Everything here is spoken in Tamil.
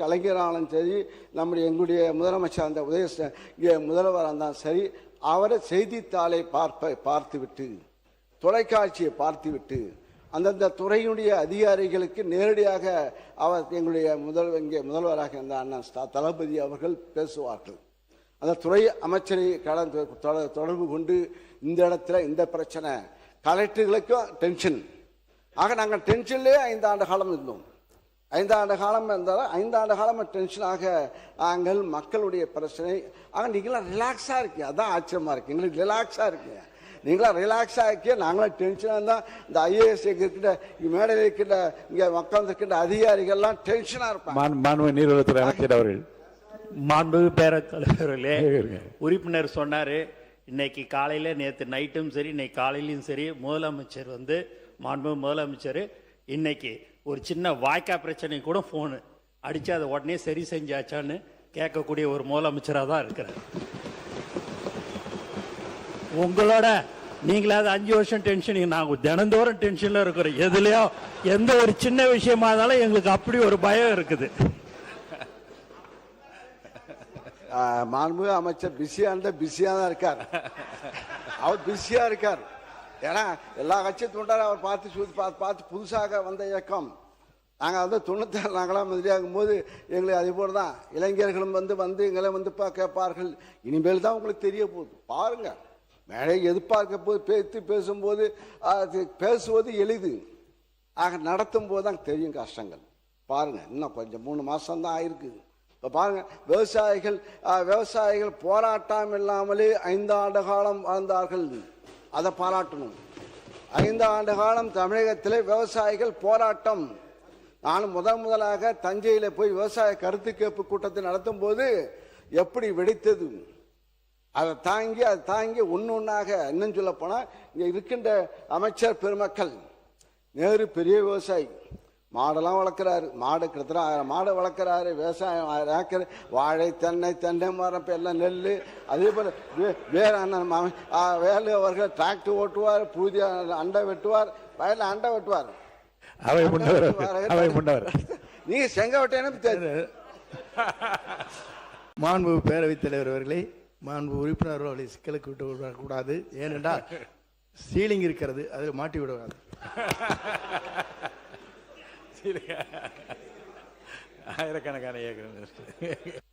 கலைஞராலும் சரி, எங்களுடைய முதலமைச்சர் அந்த முதல்வராக இருந்தாலும் சரி, அவரை செய்தித்தாளை பார்த்துவிட்டு, தொலைக்காட்சியை பார்த்துவிட்டு, அந்தந்த துறையினுடைய அதிகாரிகளுக்கு நேரடியாக அவர் எங்களுடைய முதல்வராக இருந்த அண்ணன் தளபதி அவர்கள் பேசுவார்கள். அந்த துறை அமைச்சரை தொடர்பு கொண்டு இந்த இடத்துல இந்த பிரச்சனை, கலெக்டர்களுக்கும் டென்ஷன். ஆக நாங்கள் டென்ஷன்லேயே 5 ஆண்டு காலம் இருந்தோம். 5 ஆண்டு காலம் இருந்தாலும் 5 ஆண்டு காலம் டென்ஷனாக நாங்கள் மக்களுடைய பிரச்சனை. ஆக நீங்களாம் ரிலாக்ஸாக இருக்கீங்க, அதான் ஆச்சரியமாக இருக்குது. எங்களுக்கு ரிலாக்ஸாக இருக்கீங்க, நீங்களாம் ரிலாக்ஸாக இருக்கிய, நாங்களாம் டென்ஷனாக இருந்தால் இந்த ஐஏஎஸ் இருக்கின்ற மேடையில் இருக்கின்ற இங்கே மக்கள் இருக்கின்ற அதிகாரிகள்லாம் டென்ஷனாக இருப்பாங்க. மாண்பு நீர்வளத்துறை அமைச்சர் அவர்கள். மாண்பு பேரவைகளே, உறுப்பினர் சொன்னார், இன்னைக்கு காலையில் நேற்று நைட்டும் சரி இன்னைக்கு காலையிலும் சரி முதலமைச்சர் மாண்பு முதலமைச்சர் இன்னைக்கு ஒரு சின்ன வாய்க்கா பிரச்சனை கூட ஃபோனு அடித்து அதை உடனே சரி செஞ்சாச்சான்னு கேட்கக்கூடிய ஒரு முதலமைச்சராக தான் இருக்கிறார். உங்களோட நீங்களாவது 5 வருஷம் டென்ஷன், நாங்கள் தினந்தோறும் டென்ஷனில் இருக்கிறோம். எதுலையோ எந்த ஒரு சின்ன விஷயமா இருந்தாலும் எங்களுக்கு அப்படி ஒரு பயம் இருக்குது. மாண்பு அமைச்சர் பிஸியாக தான் இருக்கார். அவர் பிஸியாக இருக்கார். ஏன்னா எல்லா கட்சியும் தொண்டார் அவர் பார்த்து புதுசாக வந்த இயக்கம். நாங்கள் 96 நாங்களாம் எதிரியாகும் போது எங்களுக்கு அதே போல் தான் இளைஞர்களும் வந்து எங்களை கேட்பார்கள். இனிமேல் தான் உங்களுக்கு தெரிய போகுது, பாருங்க. மேலே எதிர்பார்க்க போது பேசும்போது பேசுவது எளிது, ஆக நடத்தும் போது தான் தெரியும் கஷ்டங்கள். பாருங்க, இன்னும் கொஞ்சம் 3 மாதம் தான் ஆயிருக்கு. இப்போ பாருங்க, விவசாயிகள் போராட்டம் இல்லாமலே 5 ஆண்டு காலம் வாழ்ந்தார்கள். அதை பாராட்டணும். 5 ஆண்டு காலம் தமிழகத்தில் விவசாயிகள் போராட்டம். நானும் முதலாக தஞ்சையில் போய் விவசாய கருத்து கேட்பு கூட்டத்தை நடத்தும் போது எப்படி வெடித்தது, அதை தாங்கி ஒன்னொன்னாக இன்னும் சொல்ல போனால் இங்கே இருக்கின்ற அமைச்சர் பெருமக்கள், நேரு பெரிய விவசாயி, மாடெல்லாம் வளர்க்குறாரு, மாடு கிட்டத்தட்ட 1000 மாடு வளர்க்குறாரு. விவசாயம் 1000 ஏக்கர், வாழை தென்னை மரம் எல்லாம் நெல். அதே போல் வேலு அவர்கள் டிராக்டர் ஓட்டுவார், புதிய அண்டை வெட்டுவார், வயலில் அண்டை வெட்டுவார். நீங்க செங்க வெட்டேன்னு மாண்பு பேரவைத் தலைவர் அவர்களே, மாண்பு உறுப்பினர் அவர்களை சிக்கலுக்கு விட்டு விடக்கூடாது. ஏனென்றால் சீலிங் இருக்கிறது, அதில் மாட்டி விடுவாங்க. ஆயிரக்கணக்கான ஏக்கர்